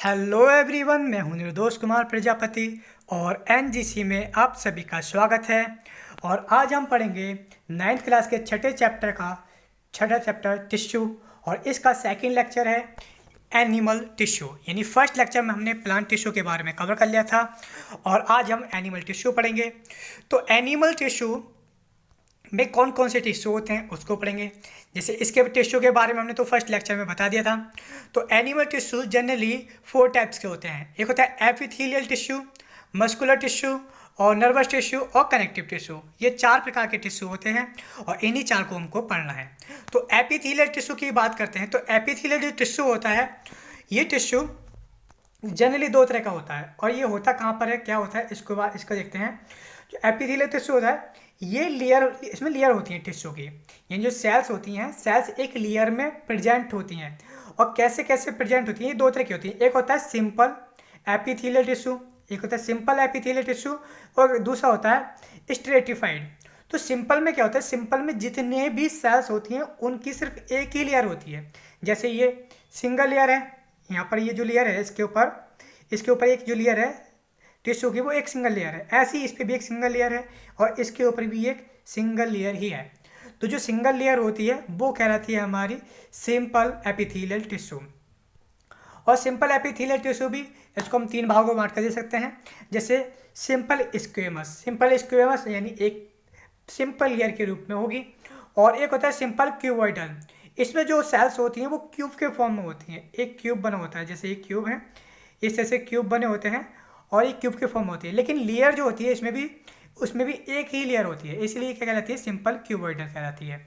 Hello everyone, मैं हूं निर्दोष कुमार प्रजापति और एनजीसी में आप सभी का स्वागत है। और आज हम पढ़ेंगे 9th क्लास के छठा चैप्टर टिश्यू। और इसका सेकंड लेक्चर है एनिमल टिश्यू। यानी फर्स्ट लेक्चर में हमने प्लांट टिश्यू के बारे में कवर कर लिया था और आज हम एनिमल टिश्यू पढ़ेंगे। तो एनिमल टिश्यू में कौन कौन से टिश्यू होते हैं उसको पढ़ेंगे। जैसे इसके टिश्यू के बारे में हमने तो फर्स्ट लेक्चर में बता दिया था। तो एनिमल टिश्यू जनरली 4 टाइप्स के होते हैं। एक होता है एपिथेलियल टिश्यू, मस्कुलर टिश्यू और नर्वस टिश्यू और कनेक्टिव टिश्यू। ये 4 प्रकार के टिश्यू होते हैं और इन्हीं 4 को हमको पढ़ना है। तो एपिथेलियल टिश्यू की बात करते हैं। तो एपिथेलियल जो टिश्यू होता है, ये टिश्यू जनरली 2 तरह का होता है। और ये होता कहाँ पर है, क्या होता है, इसको देखते हैं। जो एपिथेलियल टिश्यू होता है, ये लेयर, इसमें लेयर होती हैं टिश्यू की। यानी जो सेल्स होती हैं, सेल्स एक लेयर में प्रेजेंट होती हैं। और कैसे कैसे प्रेजेंट होती हैं, ये 2 तरह की होती हैं। एक होता है सिंपल एपिथेलियल टिश्यू, एक होता है सिंपल एपिथेलियल टिश्यू और दूसरा होता है स्ट्रेटिफाइड। तो सिंपल में क्या होता है, सिंपल में जितने भी सेल्स होती हैं उनकी सिर्फ एक ही लेयर होती है। जैसे ये सिंगल लेयर है, यहाँ पर ये जो लेयर है इसके ऊपर एक जो लेयर है टिश्यू की, वो एक सिंगल लेयर है। ऐसे ही इस पर भी एक सिंगल लेयर है और इसके ऊपर भी एक सिंगल लेयर ही है। तो जो सिंगल लेयर होती है वो कहलाती है हमारी सिंपल एपिथेलियल टिश्यू। और सिंपल एपिथेलियल टिश्यू भी, इसको हम 3 भागों में बांट कर दे सकते हैं। जैसे सिंपल स्क्वेमस यानी एक सिंपल लेयर के रूप में होगी। और एक होता है सिंपल क्यूबॉइडल। इसमें जो सेल्स होती हैं वो क्यूब के फॉर्म में होती हैं। एक क्यूब बना होता है, जैसे एक क्यूब है, इस तरह से क्यूब बने होते हैं और एक क्यूब के फॉर्म होती है। लेकिन लेयर जो होती है उसमें भी एक ही लेयर होती है, इसलिए क्या कहलाती है, सिंपल क्यूबॉइडल कहलाती है।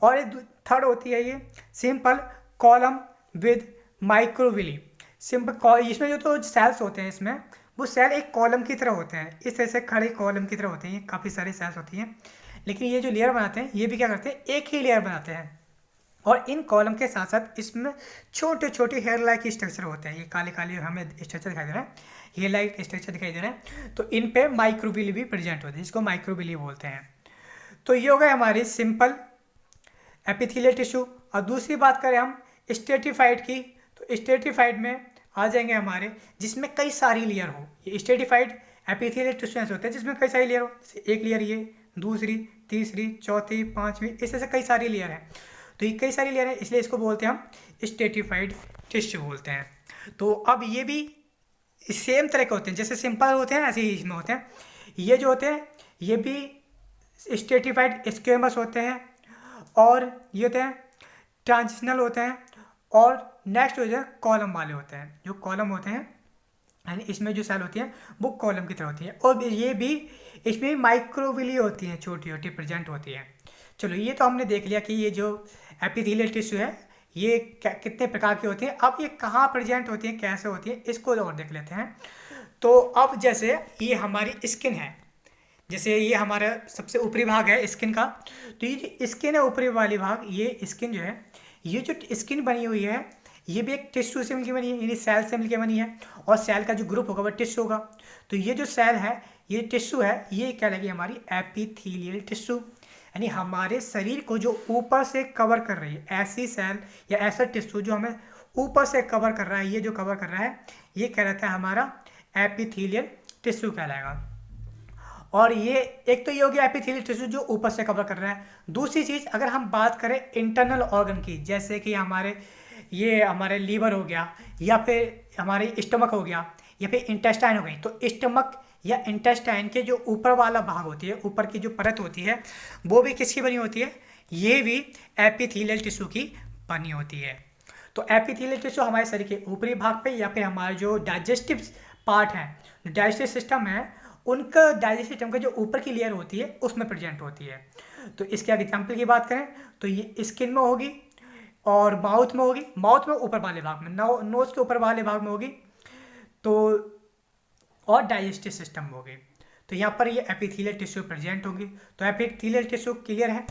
और एक थर्ड होती है ये सिंपल कॉलम विद माइक्रोविली। इसमें जो तो सेल्स होते हैं, इसमें वो सेल एक कॉलम की तरह होते हैं, इस तरह से खड़े कॉलम की तरह होते हैं। काफ़ी सारी सेल्स होती हैं, लेकिन ये जो लेयर बनाते हैं ये भी क्या करते हैं, एक ही लेयर बनाते हैं। और इन कॉलम के साथ साथ इसमें छोटे छोटे हेयर लाइक स्ट्रक्चर होते हैं। ये काले काले हमें स्ट्रक्चर दिखाई दे रहा है, हेयर लाइक स्ट्रक्चर दिखाई दे रहा है। तो इन पे माइक्रोविली भी प्रेजेंट होते हैं, जिसको माइक्रोविली बोलते हैं। तो ये हो गए हमारी सिंपल एपिथेलियल टिश्यू। और दूसरी बात करें हम स्ट्रेटिफाइड की, तो स्ट्रेटिफाइड में आ जाएंगे हमारे जिसमें कई सारी लेयर हो। ये स्ट्रेटिफाइड एपिथेलियल टिश्यू ऐसे होते हैं जिसमें कई सारी लेयर हो। जैसे एक लेयर ये, दूसरी, तीसरी, चौथी, पाँचवीं, इस तरह से कई सारी लेयर है। तो ये कई सारी लेयर है, इसलिए इसको बोलते हैं हम स्ट्रेटिफाइड टिश्यू बोलते हैं। तो अब ये भी सेम तरह के होते हैं, जैसे सिंपल होते हैं ऐसे ही इसमें होते हैं। ये जो होते हैं ये भी स्ट्रेटिफाइड स्क्वेमस होते हैं और ये होते हैं ट्रांजिशनल होते हैं। और नेक्स्ट हो जाए कॉलम वाले होते हैं। जो कॉलम होते हैं यानी इसमें जो सेल होती हैं वो कॉलम की तरह होती है। और ये भी इसमें माइक्रोविली होती हैं, छोटी छोटी प्रेजेंट होती है। चलो, ये तो हमने देख लिया कि ये जो एपिथेलियल टिश्यू है ये कितने प्रकार की होती हैं। अब ये कहाँ प्रेजेंट होती हैं, कैसे होती हैं, इसको और देख लेते हैं। तो अब जैसे ये हमारी स्किन है, जैसे ये हमारा सबसे ऊपरी भाग है स्किन का। तो ये जो स्किन है ऊपरी वाली भाग, ये स्किन जो है, ये जो स्किन बनी हुई है ये भी एक टिश्यू से मिलकर बनी है, यानी सेल से मिलकर बनी है। और सेल का जो ग्रुप होगा वो टिश्यू होगा। तो ये जो सेल है, ये टिश्यू है, ये क्या लगी हमारी एपिथेलियल टिश्यू। यानी हमारे शरीर को जो ऊपर से कवर कर रही है, ऐसी सेल या ऐसा टिश्यू जो हमें ऊपर से कवर कर रहा है, ये जो कवर कर रहा है ये कहलाता है हमारा एपिथेलियल टिश्यू कहलाएगा। और ये एक तो ये हो गया एपिथेलियल टिश्यू जो ऊपर से कवर कर रहा है। दूसरी चीज़ अगर हम बात करें इंटरनल ऑर्गन की, जैसे कि हमारे लीवर हो गया, या फिर हमारे स्टमक हो गया, या फिर इंटेस्टाइन हो गई। तो स्टमक या इंटेस्टाइन के जो ऊपर वाला भाग होती है, ऊपर की जो परत होती है, वो भी किसकी बनी होती है, ये भी एपिथेलियल टिश्यू की बनी होती है। तो एपिथेलियल टिश्यू हमारे शरीर के ऊपरी भाग पे, या फिर हमारा जो डाइजेस्टिव पार्ट है, डाइजेस्टिव सिस्टम है, उनका डाइजेस्टिव सिस्टम का जो ऊपर की लेयर होती है उसमें प्रेजेंट होती है। तो इसके एग्जाम्पल की बात करें तो ये स्किन में होगी और माउथ में होगी। माउथ में ऊपर वाले भाग में, नोज के ऊपर वाले भाग में होगी, तो और डाइजेस्टिव सिस्टम में होगी। तो यहाँ पर ये एपिथेलियल टिश्यू प्रेजेंट होगी। तो एपिथेलियल टिश्यू क्लियर है।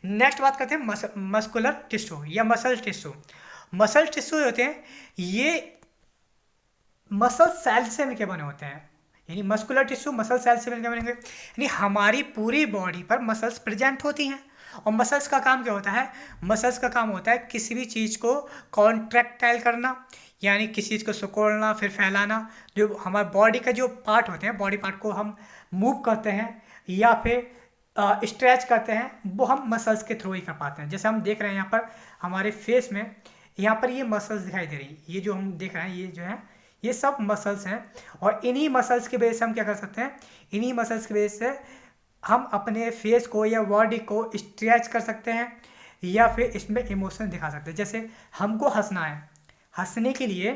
नेक्स्ट बात करते हैं मस्कुलर टिश्यू या मसल टिश्यू। मसल टिश्यू होते हैं ये मसल सेल से मिलकर बने होते हैं। यानी मस्कुलर टिश्यू मसल सेल से मिलकर बनेंगे, यानी हमारी पूरी बॉडी पर मसल्स प्रेजेंट होती हैं। और मसल्स का काम क्या होता है, मसल्स का काम होता है किसी भी चीज़ को कॉन्ट्रैक्टाइल करना यानी किसी चीज़ को सिकोड़ना फिर फैलाना। जो हमारे बॉडी का जो पार्ट होते हैं, बॉडी पार्ट को हम मूव करते हैं या फिर स्ट्रेच करते हैं, वो हम मसल्स के थ्रू ही कर पाते हैं। जैसे हम देख रहे हैं यहाँ पर हमारे फेस में, यहाँ पर ये मसल्स दिखाई दे रही हैं, ये जो हम देख रहे हैं ये जो है ये सब मसल्स हैं। और इन्हीं मसल्स की वजह से हम क्या कर सकते हैं, इन्हीं मसल्स की वजह से हम अपने फेस को या बॉडी को स्ट्रेच कर सकते हैं या फिर इसमें इमोशन दिखा सकते हैं। जैसे हमको हंसना है, हंसने के लिए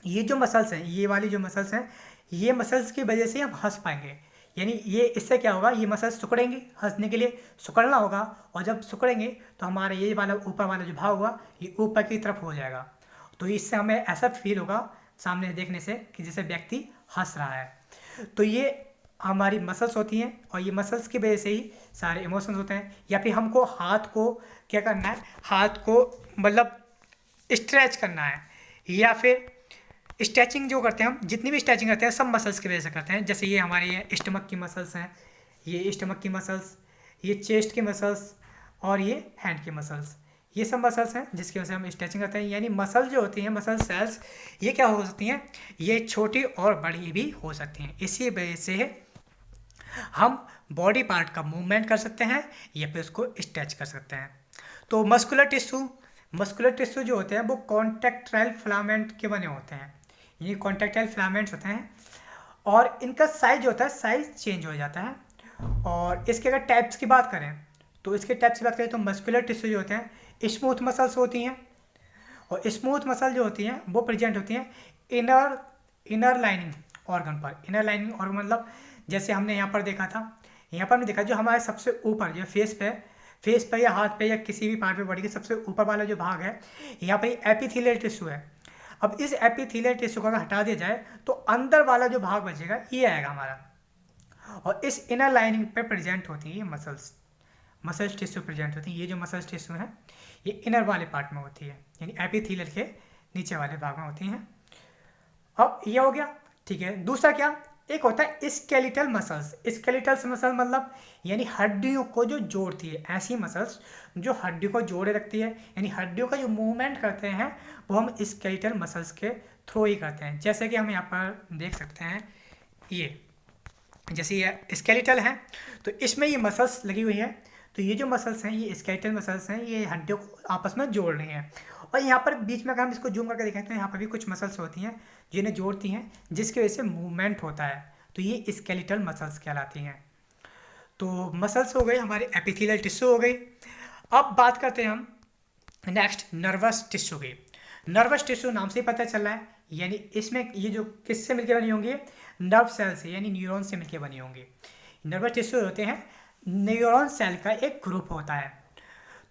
ये जो मसल्स हैं, ये वाली जो मसल्स हैं, ये मसल्स की वजह से हम हंस पाएंगे। यानी ये इससे क्या होगा, ये मसल्स सिकुड़ेंगे, हंसने के लिए सिकुड़ना होगा, और जब सिकुड़ेंगे तो हमारा ये वाला ऊपर वाला जो भाग होगा ये ऊपर की तरफ हो जाएगा। तो इससे हमें ऐसा फील होगा सामने देखने से कि जैसे व्यक्ति हंस रहा है। तो ये हमारी मसल्स होती हैं और ये मसल्स की वजह से ही सारे इमोशंस होते हैं। या फिर हमको हाथ को क्या करना है, हाथ को मतलब स्ट्रेच करना है, या फिर स्ट्रेचिंग जो करते हैं हम, जितनी भी स्ट्रेचिंग करते हैं सब मसल्स की वजह से करते हैं। जैसे ये हमारी स्टमक की मसल्स हैं, ये स्टमक की मसल्स, ये चेस्ट की मसल्स और ये हैंड की मसल्स, ये सब मसल्स हैं जिसकी वजह से हम स्ट्रेचिंग करते हैं। यानी मसल जो होती हैं, मसल सेल्स, ये क्या हो सकती हैं, ये छोटी और बड़ी भी हो सकती हैं। इसी वजह से हम बॉडी पार्ट का मूवमेंट कर सकते हैं या फिर उसको स्ट्रेच कर सकते हैं। तो मस्कुलर टिश्यू जो होते हैं वो कॉन्ट्रैक्टाइल फिलामेंट के बने होते हैं। ये कॉन्ट्रैक्टाइल फिलामेंट्स होते हैं और इनका साइज जो होता है, साइज चेंज हो जाता है। और इसके अगर टाइप्स की बात करें तो इसके टाइप्स की बात करें तो मस्कुलर टिश्यू जो होते हैं स्मूथ मसल्स होती हैं, और स्मूथ मसल जो होती हैं वो प्रेजेंट होती हैं इनर लाइनिंग ऑर्गन पर। इनर लाइनिंग ऑर्गन मतलब जैसे हमने यहाँ पर देखा था, यहाँ पर हमने देखा जो हमारे सबसे ऊपर जो फेस पे या हाथ पे या किसी भी पार्ट पे बॉडी के सबसे ऊपर वाला जो भाग है, यहाँ पर एपिथेलियल टिश्यू है। अब इस एपिथेलियल टिश्यू को अगर हटा दिया जाए तो अंदर वाला जो भाग बचेगा ये आएगा हमारा, और इस इनर लाइनिंग पे प्रेजेंट होती है ये मसल्स टिश्यू प्रेजेंट होती है। ये जो मसल्स टिश्यू है ये इनर वाले पार्ट में होती है, यानी एपिथेलियल के नीचे वाले भाग में होती हैं। अब ये हो गया, ठीक है। दूसरा क्या, एक होता है स्केलेटल मसल्स। स्केलेटल मसल मतलब यानी हड्डियों को जो जोड़ती है, ऐसी मसल्स जो हड्डियों को जोड़े रखती है, यानी हड्डियों का जो मूवमेंट करते हैं वो हम स्केलेटल मसल्स के थ्रू ही करते हैं। जैसे कि हम यहाँ पर देख सकते हैं, ये जैसे ये स्केलेटल है तो इसमें ये मसल्स लगी हुई है। तो ये जो मसल्स हैं ये स्केलेटल मसल्स हैं, ये हड्डियों को आपस में जोड़ रही हैं। और यहाँ पर बीच में अगर हम इसको जूम करके देखें तो यहाँ पर भी कुछ मसल्स होती हैं जिन्हें जोड़ती हैं, जिसकी वजह से मूवमेंट होता है। तो ये स्केलेटल मसल्स कहलाती हैं। तो मसल्स हो गई, हमारे एपिथेलियल टिश्यू हो गई। अब बात करते हैं हम नेक्स्ट नर्वस टिश्यू की। नर्वस टिश्यू नाम से ही पता चल रहा है, यानी इसमें ये जो किससे मिलकर बनी होंगी, नर्व सेल से यानी न्यूरॉन से मिलकर बनी होंगी। नर्वस टिश्यू होते हैं न्यूरॉन सेल का एक ग्रुप होता है।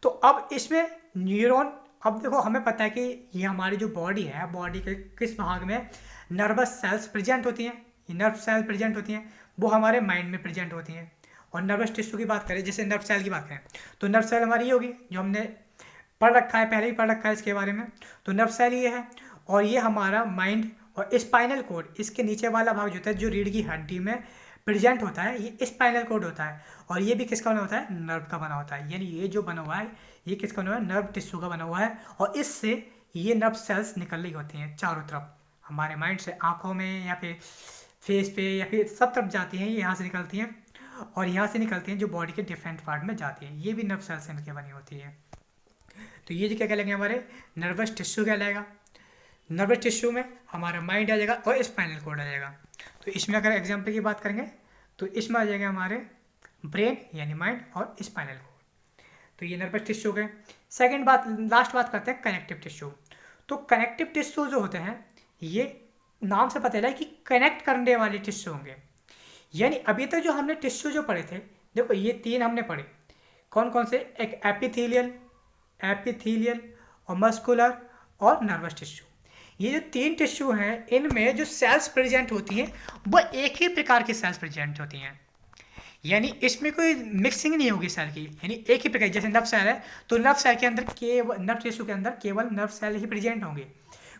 तो अब इसमें न्यूरॉन, अब देखो हमें पता है कि ये हमारी जो बॉडी है, बॉडी के किस भाग में नर्वस सेल्स प्रेजेंट होती हैं, ये नर्व सेल प्रेजेंट होती हैं, वो हमारे माइंड में प्रेजेंट होती हैं। और नर्वस टिश्यू की बात करें, जैसे नर्व सेल की बात करें तो नर्व सेल हमारी ये होगी जो हमने पढ़ रखा है, पहले ही पढ़ रखा है इसके बारे में। तो नर्व सेल ये है, और ये हमारा माइंड और स्पाइनल कोड, इसके नीचे वाला भाग जो होता है जो रीढ़ की हड्डी में प्रेजेंट होता है, ये स्पाइनल कोड होता है। और ये भी किसका बना होता है, नर्व का बना होता है। यानी ये जो बना हुआ है ये किसका बना हुआ है, नर्व टिश्यू का बना हुआ है। और इससे ये नर्व सेल्स निकल रही होती हैं चारों तरफ, हमारे माइंड से आँखों में या फिर फेस पे या फिर सब तरफ जाती हैं, ये यहाँ से निकलती हैं और यहाँ से निकलती हैं जो बॉडी के डिफरेंट पार्ट में जाती हैं। ये भी नर्व सेल्स से मिलकर बनी होती है। तो ये जो क्या कहलाएंगे, हमारे नर्वस टिश्यू कहलाएगा। नर्वस टिश्यू में हमारा माइंड आ जाएगा और स्पाइनल कोड आ जाएगा। तो इसमें अगर एग्जाम्पल की बात करेंगे तो इसमें आ जाएगा हमारे ब्रेन यानी माइंड और स्पाइनल कोड। तो ये नर्वस टिश्यू हो गए। सेकेंड बात, लास्ट बात करते हैं कनेक्टिव टिश्यू। तो कनेक्टिव टिश्यू जो होते हैं ये नाम से पता चला है कि कनेक्ट करने वाले टिश्यू होंगे। यानी अभी तक जो हमने टिश्यू जो पढ़े थे, देखो ये तीन हमने पढ़े, कौन कौन से, एक एपिथेलियल और मस्कुलर और नर्वस टिश्यू। ये जो तीन टिश्यू हैं इनमें जो सेल्स प्रेजेंट होती हैं वो एक ही प्रकार की सेल्स प्रेजेंट होती हैं, यानी इसमें कोई मिक्सिंग नहीं होगी सेल की, यानी एक ही प्रकार। जैसे नर्व सेल है तो नर्व सेल के अंदर केवल, नर्व टिश्यू के अंदर केवल नर्व सेल ही प्रेजेंट होंगे,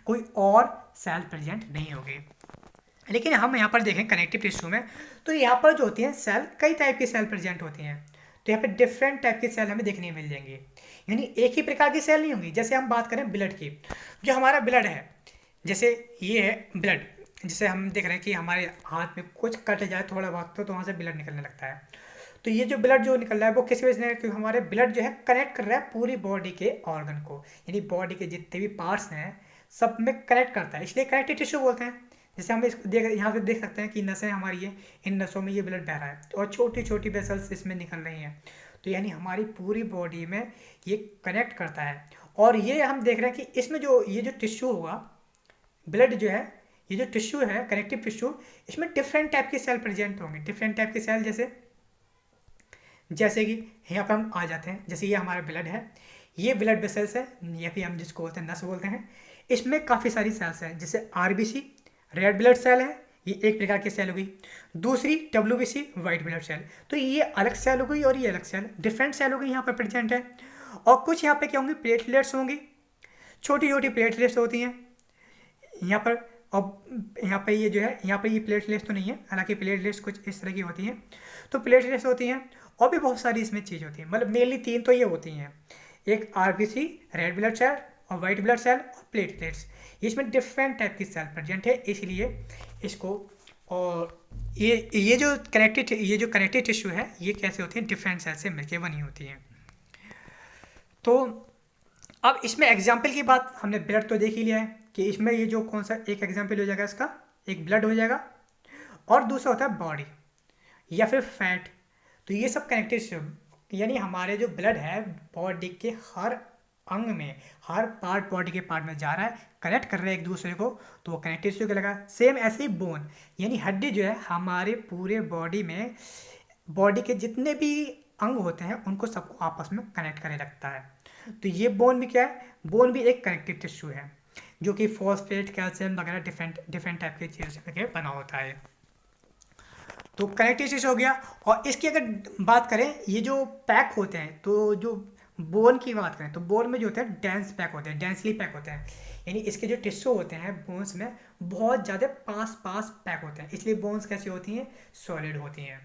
कोई और सेल प्रेजेंट नहीं होगी। लेकिन हम यहाँ पर देखें कनेक्टिव टिश्यू में तो यहाँ पर जो होती हैं सेल, कई टाइप की सेल प्रेजेंट होती हैं। तो यहाँ पे डिफरेंट टाइप की सेल हमें देखने मिल जाएंगी, यानी एक ही प्रकार की सेल नहीं होंगी। जैसे हम बात करें ब्लड की, जो हमारा ब्लड है जैसे ये है ब्लड, जिसे हम देख रहे हैं कि हमारे हाथ में कुछ कट जाए थोड़ा बहुत तो वहाँ से ब्लड निकलने लगता है। तो ये जो ब्लड जो निकल रहा है वो किस वजह से, क्योंकि हमारे ब्लड जो है कनेक्ट कर रहा है पूरी बॉडी के ऑर्गन को, यानी बॉडी के जितने भी पार्ट्स हैं सब में कनेक्ट करता है, इसलिए कनेक्टिव टिश्यू बोलते हैं। जैसे हम इसको यहाँ पे देख सकते हैं कि नसें हमारी है, इन नसों में ये ब्लड बह रहा है और छोटी छोटी वेसल्स इसमें निकल रही हैं, तो यानी हमारी पूरी बॉडी में ये कनेक्ट करता है। और ये हम देख रहे हैं कि इसमें जो ये जो टिश्यू होगा, ब्लड जो है, ये जो टिश्यू है कनेक्टिव टिश्यू, इसमें डिफरेंट टाइप के सेल प्रेजेंट होंगे, डिफरेंट टाइप के सेल। जैसे कि यहाँ पर हम आ जाते हैं, जैसे ये हमारा ब्लड है, ये ब्लड वेसल्स है या फिर हम जिसको बोलते हैं नस बोलते हैं, इसमें काफ़ी सारी सेल्स हैं। जैसे आरबीसी रेड ब्लड सेल है, ये एक प्रकार की सेल हो गई। दूसरी डब्ल्यूबीसी वाइट ब्लड सेल, तो ये अलग सेल हो गई और ये अलग सेल, डिफरेंट सेल हो गई यहाँ पर प्रेजेंट है। और कुछ यहाँ पे क्या होंगी, प्लेटलेट्स होंगी, छोटी छोटी प्लेटलेट्स होती हैं यहाँ पर। और यहाँ पे ये जो है, यहाँ पे ये प्लेटलेट्स तो नहीं है, हालांकि प्लेटलेट्स कुछ इस तरह की होती हैं, तो प्लेटलेट्स होती हैं और भी बहुत सारी इसमें चीज़ होती है, मतलब मेनली 3 तो ये होती हैं, एक आरबीसी रेड ब्लड सेल और वाइट ब्लड सेल और प्लेटलेट्स। इसमें डिफरेंट टाइप की सेल प्रेजेंट है, इसलिए इसको। और ये जो कनेक्टिव टिश्यू है ये कैसे होती है, डिफरेंट सेल से मिलकर बनी होती हैं। तो अब इसमें एग्जाम्पल की बात, हमने ब्लड तो देख ही लिया है कि इसमें ये जो कौन सा एक एग्जाम्पल हो जाएगा, इसका एक ब्लड हो जाएगा और दूसरा होता है बॉडी या फिर फैट। तो ये सब कनेक्टिव टिश्यू, यानी हमारे जो ब्लड है बॉडी के हर अंग में, हर पार्ट बॉडी के पार्ट में जा रहा है, कनेक्ट कर रहे हैं एक दूसरे को, तो वो कनेक्टिव टिश्यू कहलाएगा। सेम ऐसे ही बोन, यानी हड्डी जो है हमारे पूरे बॉडी में, बॉडी के जितने भी अंग होते हैं उनको सबको आपस में कनेक्ट करे रखता है। तो ये बोन भी क्या है, बोन भी एक कनेक्टिव टिश्यू है जो कि फॉस्फेट, कैल्शियम वगैरह डिफरेंट टाइप की चीज़ों से बना होता है। तो कनेक्टिव टिश्यू हो गया। और इसकी अगर बात करें, ये जो पैक होते हैं, तो जो बोन की बात करें तो बोन में जो होते हैं डेंस पैक होते हैं, डेंसली पैक होते हैं, यानी इसके जो टिश्यू होते हैं बोन्स में बहुत ज़्यादा पास पैक होते हैं, इसलिए बोन्स कैसी होती हैं, सॉलिड होती हैं।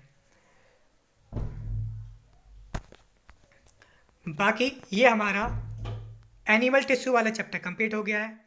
बाकी ये हमारा एनिमल टिश्यू वाला चैप्टर कंप्लीट हो गया है।